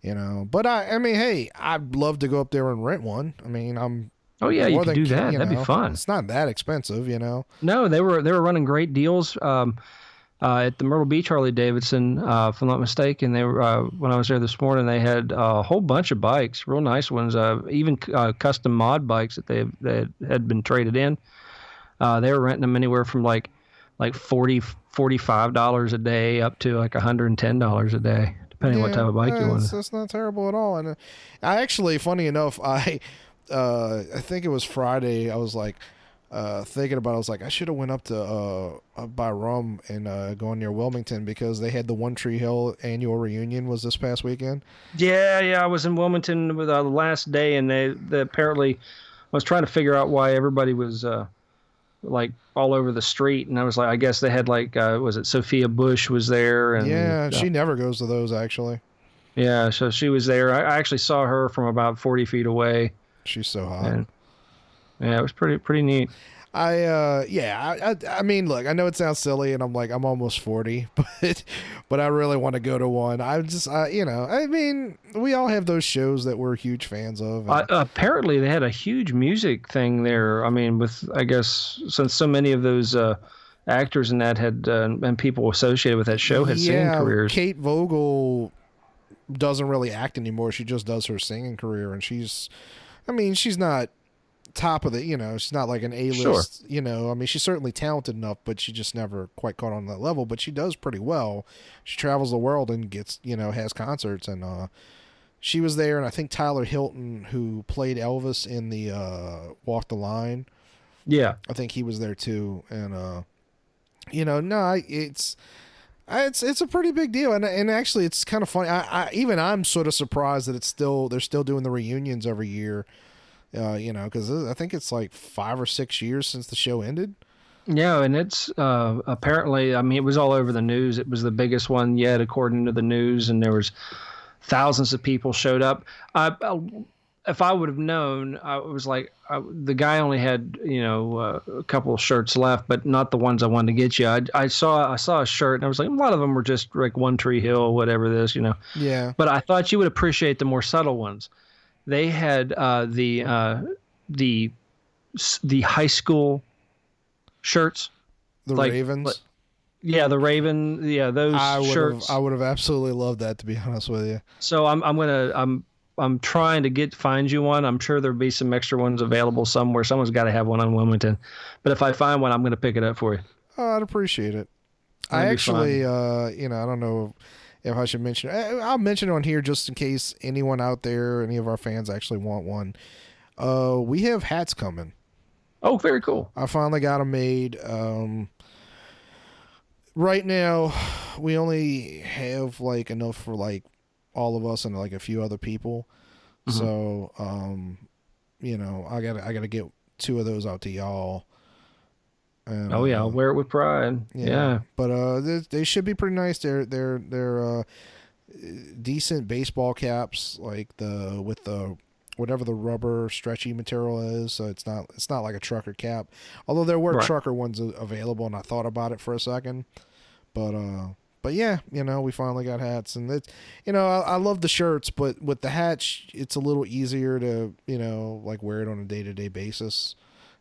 you know. But I mean, hey, I'd love to go up there and rent one. I mean, oh yeah, you could do that. That'd be fun. It's not that expensive, you know. No, they were running great deals at the Myrtle Beach Harley Davidson, if I'm not mistaken. They were when I was there this morning. They had a whole bunch of bikes, real nice ones, even custom mod bikes that they had been traded in. They were renting them anywhere from like $45 a day up to like $110 a day, depending on what type of bike you want. That's not terrible at all. And I actually, funny enough, I think it was Friday. I was like thinking about it. I was like, I should have went up to by Rum and going near Wilmington because they had the One Tree Hill annual reunion was this past weekend. Yeah. I was in Wilmington with the last day, and they apparently, I was trying to figure out why everybody was like all over the street, and I was like, I guess they had like was it Sophia Bush was there? And yeah, she never goes to those actually. Yeah, so she was there. I actually saw her from about 40 feet away. She's so hot. And, yeah, it was pretty neat. I mean, look, I know it sounds silly, and I'm almost 40, but I really want to go to one. You know, I mean, we all have those shows that we're huge fans of. Apparently, they had a huge music thing there. I mean, with, I guess, since so many of those actors in that had and people associated with that show had singing careers. Kate Vogel doesn't really act anymore. She just does her singing career, and she's not top of the, she's not like an A-list, I mean, she's certainly talented enough, but she just never quite caught on that level, but she does pretty well. She travels the world and gets, has concerts, and she was there, and I think Tyler Hilton, who played Elvis in the Walk the Line, yeah, I think he was there too, and no, it's a pretty big deal, and actually it's kind of funny. I'm sort of surprised that they're still doing the reunions every year, because I think it's like 5 or 6 years since the show ended. Yeah, and it's apparently, I mean, it was all over the news. It was the biggest one yet, according to the news, and there was thousands of people showed up. If I would have known, I was like, the guy only had, a couple of shirts left, but not the ones I wanted to get you. I saw a shirt, and I was like, a lot of them were just like One Tree Hill, whatever this, Yeah. But I thought you would appreciate the more subtle ones. They had the high school shirts. The Ravens. Yeah, the Raven. Yeah, those shirts. I would have absolutely loved that, to be honest with you. So I'm trying to find you one. I'm sure there'll be some extra ones available somewhere. Someone's got to have one on Wilmington. But if I find one, I'm going to pick it up for you. Oh, I'd appreciate it. That'd I actually, I don't know if I should mention it. I'll mention it on here just in case anyone out there, any of our fans actually want one. We have hats coming. Oh, very cool. I finally got them made. Right now, we only have like enough for like all of us and like a few other people. Mm-hmm. So, I gotta get 2 of those out to y'all. And, I'll wear it with pride. Yeah. But they should be pretty nice. They're decent baseball caps, like with the whatever the rubber stretchy material is. So it's not like a trucker cap. Although there were trucker ones available, and I thought about it for a second. But yeah, we finally got hats, and it's, I love the shirts, but with the hats, it's a little easier to, like wear it on a day-to-day basis.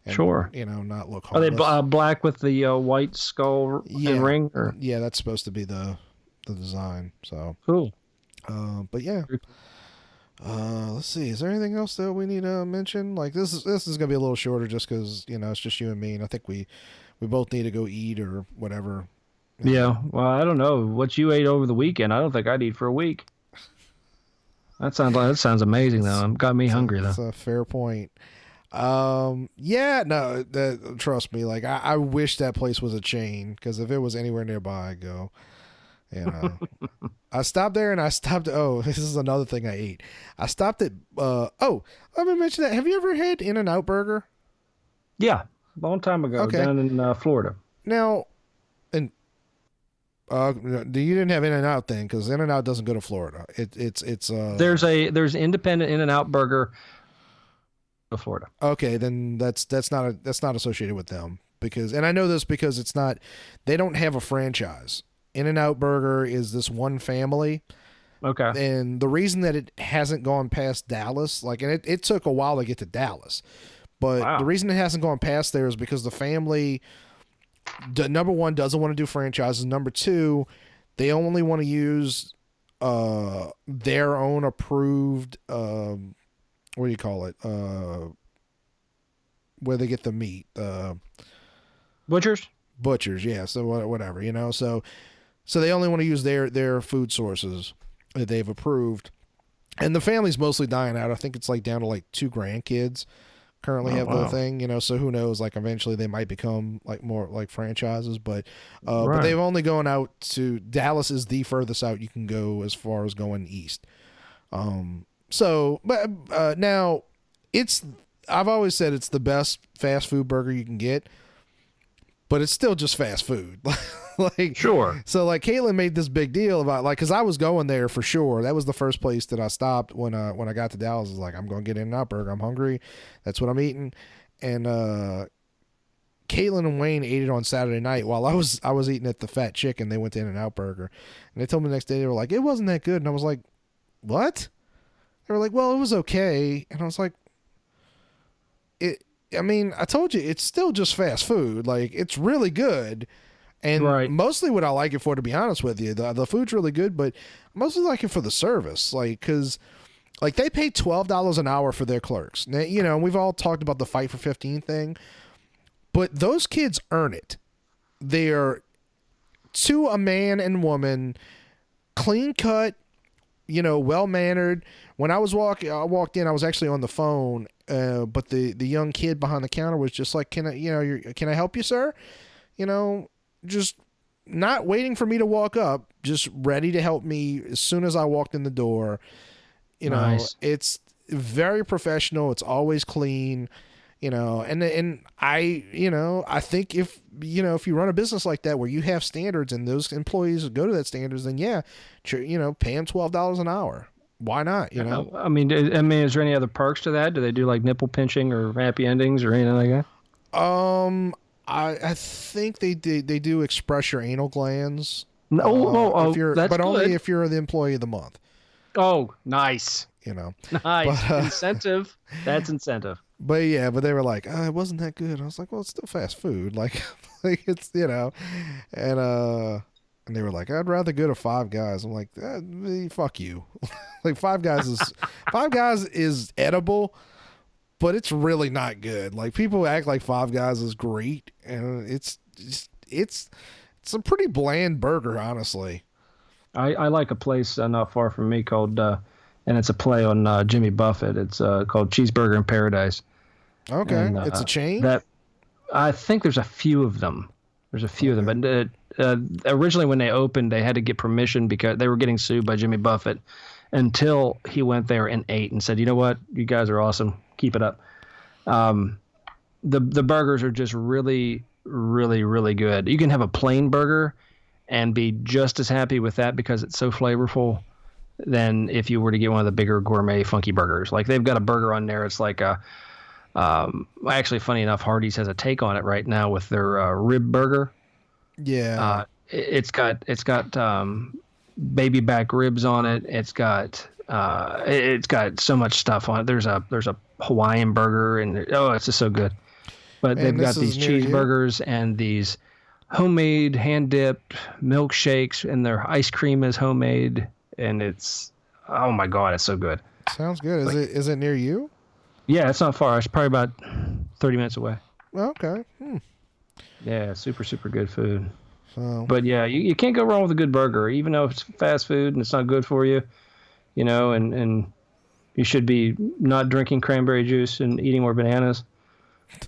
And, sure. Not look homeless. Are they black with the white skull and ring? Or? Yeah, that's supposed to be the design. So cool. But yeah. Let's see. Is there anything else that we need to mention? Like this is gonna be a little shorter, just because it's just you and me, and I think we both need to go eat or whatever. Yeah. Well, I don't know what you ate over the weekend. I don't think I'd eat for a week. That sounds amazing though. It got me hungry though. That's a fair point. Yeah, no, trust me. Like I wish that place was a chain, because if it was anywhere nearby, I'd go. I stopped there, and this is another thing I ate. I stopped at let me mention that. Have you ever had In-N-Out Burger? Yeah, a long time ago, down in Florida. Now, and you didn't have In-N-Out then, because In-N-Out doesn't go to Florida. It's there's independent In-N-Out Burger in Florida. Okay, then that's not associated with them, and I know this because they don't have a franchise. In-N-Out Burger is this one family. Okay. And the reason that it hasn't gone past Dallas, and it took a while to get to Dallas, but the reason it hasn't gone past there is because the family, number one, doesn't want to do franchises. Number two, they only want to use their own approved, what do you call it? Where they get the meat. Butchers, yeah. So whatever, So they only want to use their food sources that they've approved. And the family's mostly dying out. I think it's like down to like 2 grandkids currently have the thing, so who knows, like eventually they might become like more like franchises, but they've only gone out to Dallas is the furthest out you can go as far as going east. Now I've always said it's the best fast food burger you can get, but it's still just fast food. Sure. So like Caitlin made this big deal about because I was going there for sure. That was the first place that I stopped when I got to Dallas. I was like, I'm going to get In-N-Out Burger. I'm hungry. That's what I'm eating. And Caitlin and Wayne ate it on Saturday night while I was eating at the Fat Chicken. They went to In-N-Out Burger, and they told me the next day, they were like, it wasn't that good. And I was like, what? They were like, well, it was okay. And I was like, I told you, it's still just fast food. Like, it's really good. And mostly what I like it for, to be honest with you, the food's really good, but I mostly like it for the service. Like, because Like they pay $12 an hour for their clerks. Now, you know, we've all talked about the fight for 15 thing, but those kids earn it. They're to a man and woman, clean cut, you know, well mannered. When I walked in, I was actually on the phone, but the young kid behind the counter was just like, can I help you, sir? You know, just not waiting for me to walk up, just ready to help me as soon as I walked in the door. You know, Nice. It's very professional. It's always clean, you know, and I think if you run a business like that where you have standards and those employees go to that standards, then yeah, you know, pay them $12 an hour. Why not? You know, I mean, is there any other perks to that? Do they do like nipple pinching or happy endings or anything like that? I think they do express your anal glands. That's but only good. if you're the employee of the month. Oh, nice. You know, Nice. But, incentive. That's incentive. But yeah, but they were like, it wasn't that good. I was like, well, it's still fast food. Like it's, you know, and they were like, I'd rather go to Five Guys. I'm like, fuck you. Like Five Guys is edible, but it's really not good. Like people act like Five Guys is great, and it's a pretty bland burger, honestly. I like a place not far from me called, and it's a play on Jimmy Buffett. It's called Cheeseburger in Paradise. Okay, And, it's a chain. That I think there's a few of them. But originally when they opened, they had to get permission because they were getting sued by Jimmy Buffett. Until he went there and ate and said, "You know what? You guys are awesome. Keep it up." The burgers are just really, really, really good. You can have a plain burger and be just as happy with that because it's so flavorful than if you were to get one of the bigger gourmet funky burgers. Like they've got a burger on there. It's like actually, funny enough, Hardee's has a take on it right now with their rib burger. Yeah. It's got baby back ribs on it. It's got so much stuff on it. There's a Hawaiian burger and it's just so good. But they've got these cheeseburgers and these homemade hand dipped milkshakes, and their ice cream is homemade, and it's, oh my God, it's so good. Sounds good. Is it near you? Yeah, it's not far. It's probably about 30 minutes away. Okay. Yeah, super, super good food. So, But yeah, you can't go wrong with a good burger, even though it's fast food and it's not good for you, you know, and you should be not drinking cranberry juice and eating more bananas.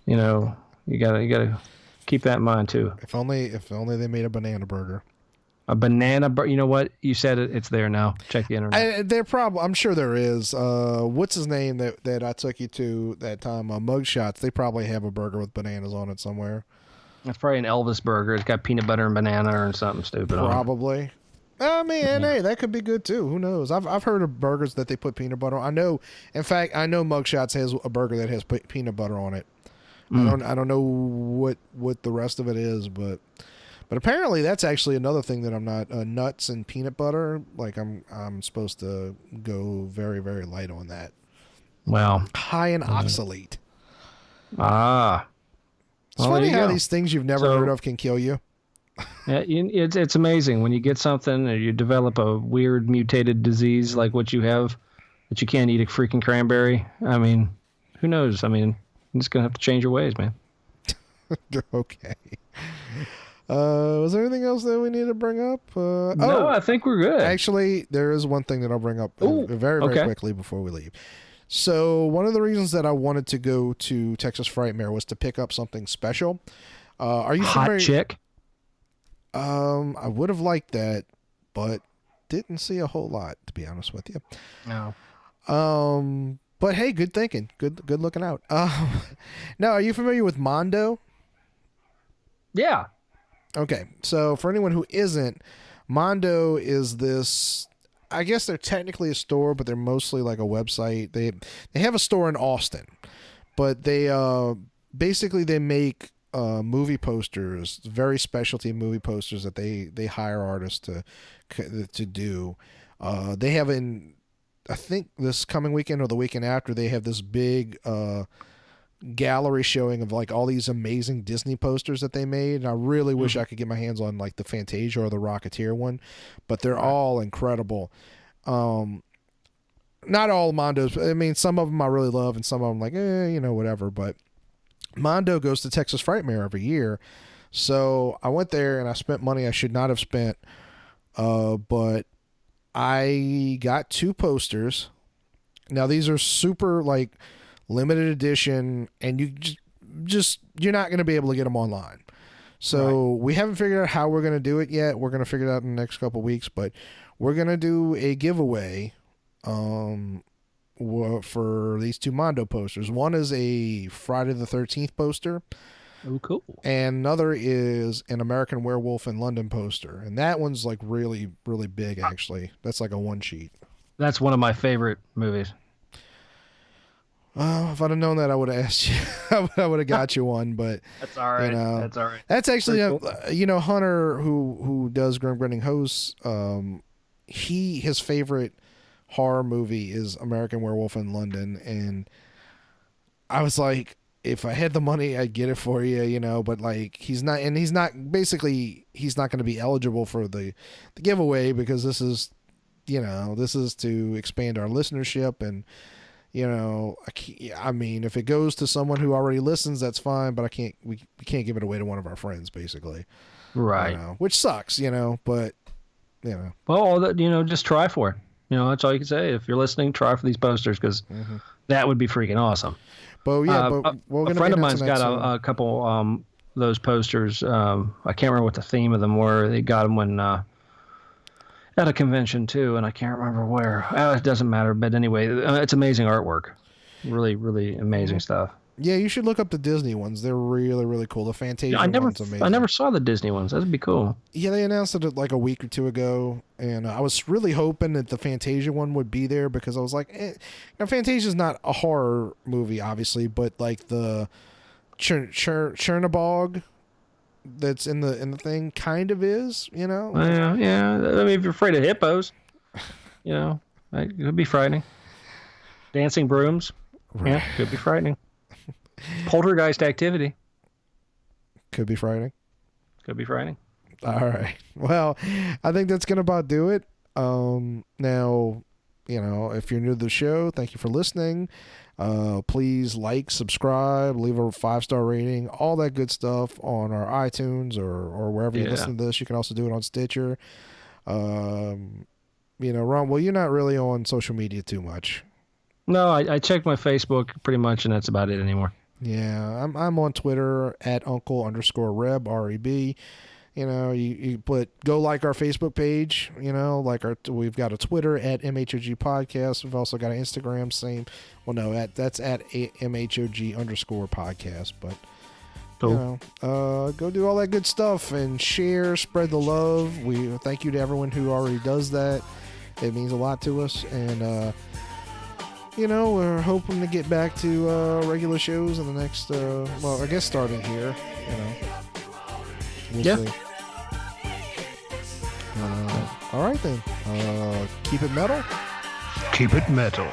You know, you gotta keep that in mind too. if only they made a banana burger. A banana burger. You know what? You said it. It's there now. Check the internet. I'm sure there is. What's his name that I took you to that time? Mugshots. They probably have a burger with bananas on it somewhere. It's probably an Elvis burger. It's got peanut butter and banana or something stupid on it. Probably. I mean, hey, that could be good too. Who knows? I've heard of burgers that they put peanut butter on. In fact, I know Mugshots has a burger that has peanut butter on it. I don't know what the rest of it is, but apparently that's actually another thing that I'm not nuts and peanut butter. Like I'm supposed to go very, very light on that. Well, High in oxalate. It's Well, funny there you how go. these things you've never heard of can kill you. Yeah, it's amazing when you get something or you develop a weird mutated disease like what you have, that you can't eat a freaking cranberry. I mean, who knows? I mean, you're just gonna have to change your ways, man. Okay. Was there anything else that we need to bring up? No, I think we're good. Actually, there is one thing that I'll bring up very quickly before we leave. So one of the reasons that I wanted to go to Texas Frightmare was to pick up something special. Are you hot familiar? chick? I would have liked that, but didn't see a whole lot, to be honest with you. No. But hey, good thinking. Good looking out. Now, are you familiar with Mondo? Yeah. Okay, so for anyone who isn't, Mondo is this, I guess they're technically a store, but they're mostly like a website. They have a store in Austin, but they basically they make movie posters, very specialty movie posters that they hire artists to do. They have I think this coming weekend or the weekend after, they have this big gallery showing of like all these amazing Disney posters that they made. And I really wish I could get my hands on like the Fantasia or the Rocketeer one, but they're all incredible. not all Mondos. I mean, some of them I really love, and some of them like, whatever. But Mondo goes to Texas Frightmare every year, so I went there and I spent money I should not have spent. But I got 2 posters. Now these are super like limited edition, and you you're not going to be able to get them online. So we haven't figured out how we're going to do it yet. We're going to figure it out in the next couple of weeks, but we're going to do a giveaway for these 2 Mondo posters. One is a Friday the 13th poster. Oh, cool. And another is an American Werewolf in London poster. And that one's like really, really big, actually. That's like a 1 sheet. That's one of my favorite movies. If I'd have known that, I would have asked you. I would have got you one, but that's all right. That's all right. That's actually, cool. Hunter, who does Grinning Hosts, his favorite horror movie is American Werewolf in London, and I was like, if I had the money, I'd get it for you, but like he's not going to be eligible for the giveaway because this is to expand our listenership, and I mean, if it goes to someone who already listens, that's fine, but we can't give it away to one of our friends, basically. Right. Which sucks, but well, just try for it. That's all you can say. If you're listening, try for these posters because that would be freaking awesome. But yeah, a friend of mine's got a couple those posters. I can't remember what the theme of them were. They got them when at a convention too, and I can't remember where. It doesn't matter. But anyway, it's amazing artwork. Really, really amazing stuff. Yeah, you should look up the Disney ones. They're really, really cool. The Fantasia one's amazing. I never saw the Disney ones. That'd be cool. Yeah, they announced it like a week or 2 ago, and I was really hoping that the Fantasia one would be there because I was like, Fantasia's not a horror movie, obviously, but like the Chernabog that's in the thing kind of is, Yeah. I mean, if you're afraid of hippos, it could be frightening. Dancing brooms, yeah, could be frightening. Poltergeist activity. Could be frightening. Could be frightening. All right. Well, I think that's going to about do it. Now, if you're new to the show, thank you for listening. Please like, subscribe, leave a 5-star rating, all that good stuff on our iTunes or wherever you listen to this. You can also do it on Stitcher. Ron, well, you're not really on social media too much. No, I check my Facebook pretty much, and that's about it anymore. Yeah, I'm on Twitter at Uncle_Reb, REB. Go like our Facebook page. We've got a Twitter at MHOG Podcast. We've also got an Instagram, same. Well, no, that's at MHOG_podcast. But cool. Go do all that good stuff and share, spread the love. We thank you to everyone who already does that. It means a lot to us, and we're hoping to get back to regular shows in the next, I guess starting here, We'll see. All right then. Keep it metal. Keep it metal.